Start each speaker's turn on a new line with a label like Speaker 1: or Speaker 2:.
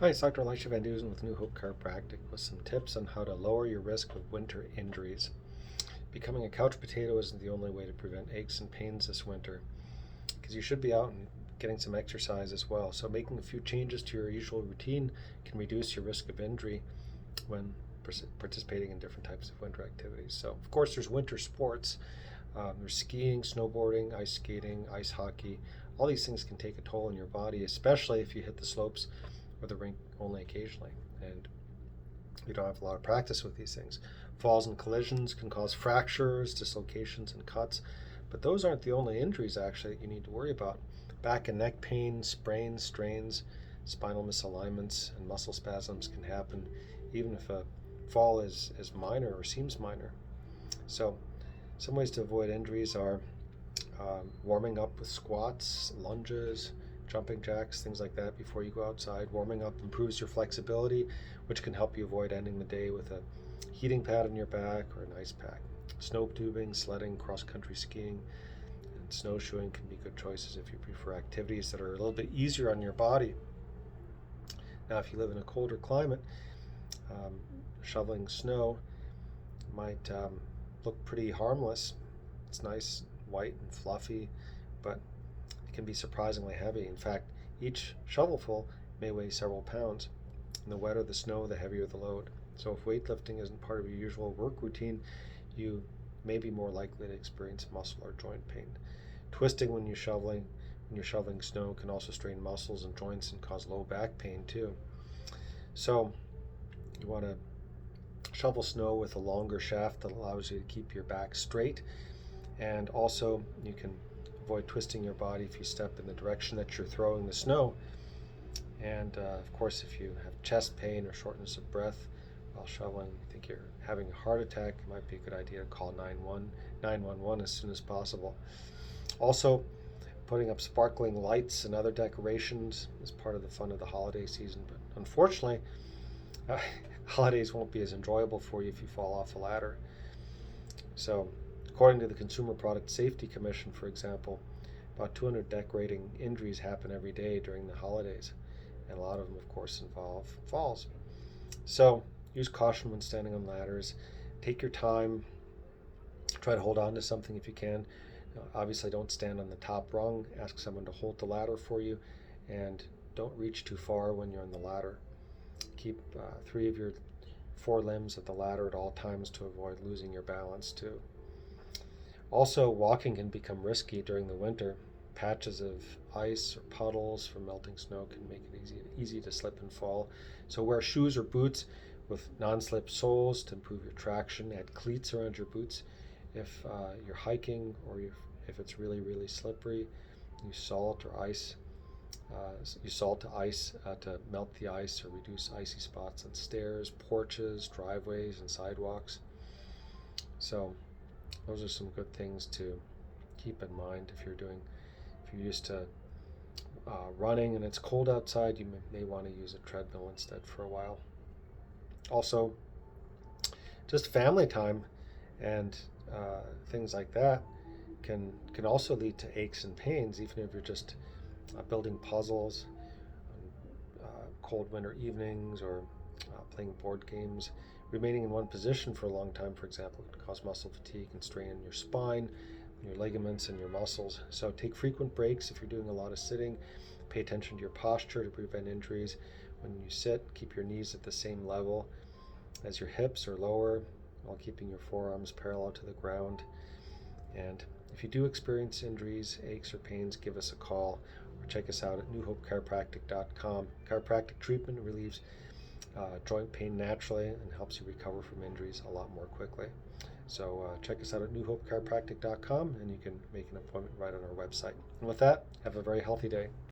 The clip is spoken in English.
Speaker 1: Hi, it's Dr. Elisha Van Dusen with New Hope Chiropractic with some tips on how to lower your risk of winter injuries. Becoming a couch potato isn't the only way to prevent aches and pains this winter, because you should be out and getting some exercise as well. So making a few changes to your usual routine can reduce your risk of injury when participating in different types of winter activities. So of course there's winter sports. There's skiing, snowboarding, ice skating, ice hockey. All these things can take a toll on your body, especially if you hit the slopes or the rink only occasionally, and you don't have a lot of practice with these things. Falls and collisions can cause fractures, dislocations, and cuts, but those aren't the only injuries actually that you need to worry about. Back and neck pain, sprains, strains, spinal misalignments, and muscle spasms can happen even if a fall is minor or seems minor. So some ways to avoid injuries are warming up with squats, lunges, jumping jacks, things like that before you go outside. Warming up improves your flexibility, which can help you avoid ending the day with a heating pad on your back or an ice pack. Snow tubing, sledding, cross-country skiing, and snowshoeing can be good choices if you prefer activities that are a little bit easier on your body. Now, if you live in a colder climate, um, shoveling snow might look pretty harmless. It's nice, white, and fluffy, but it can be surprisingly heavy. In fact, each shovelful may weigh several pounds. And the wetter the snow, the heavier the load. So if weightlifting isn't part of your usual work routine, you may be more likely to experience muscle or joint pain. Twisting when you're shoveling snow can also strain muscles and joints and cause low back pain too. So you want to shovel snow with a longer shaft that allows you to keep your back straight, and also you can avoid twisting your body if you step in the direction that you're throwing the snow. And of course, if you have chest pain or shortness of breath while shoveling, you think you're having a heart attack, it might be a good idea to call 911 as soon as possible. Also, putting up sparkling lights and other decorations is part of the fun of the holiday season, but unfortunately, holidays won't be as enjoyable for you if you fall off a ladder. So, according to the Consumer Product Safety Commission, for example, about 200 decorating injuries happen every day during the holidays, and a lot of them, of course, involve falls. So, use caution when standing on ladders. Take your time. Try to hold on to something if you can. Obviously, don't stand on the top rung. Ask someone to hold the ladder for you, and don't reach too far when you're on the ladder. Keep 3 of your 4 limbs at the ladder at all times to avoid losing your balance too. Also, walking can become risky during the winter. Patches of ice or puddles from melting snow can make it easy to slip and fall. So wear shoes or boots with non-slip soles to improve your traction. Add cleats around your boots if you're hiking, or if it's really, really slippery. Use salt or ice. Use salt to ice to melt the ice or reduce icy spots on stairs, porches, driveways, and sidewalks. So those are some good things to keep in mind if you're used to running and it's cold outside. You may want to use a treadmill instead for a while. Also, just family time and things like that can also lead to aches and pains, even if you're just building puzzles on cold winter evenings, or playing board games. Remaining in one position for a long time, for example, can cause muscle fatigue and strain in your spine, your ligaments, and your muscles. So take frequent breaks if you're doing a lot of sitting. Pay attention to your posture to prevent injuries. When you sit, keep your knees at the same level as your hips or lower, while keeping your forearms parallel to the ground. And if you do experience injuries, aches, or pains, give us a call or check us out at newhopechiropractic.com. Chiropractic treatment relieves joint pain naturally and helps you recover from injuries a lot more quickly. So check us out at newhopechiropractic.com, and you can make an appointment right on our website. And with that, have a very healthy day.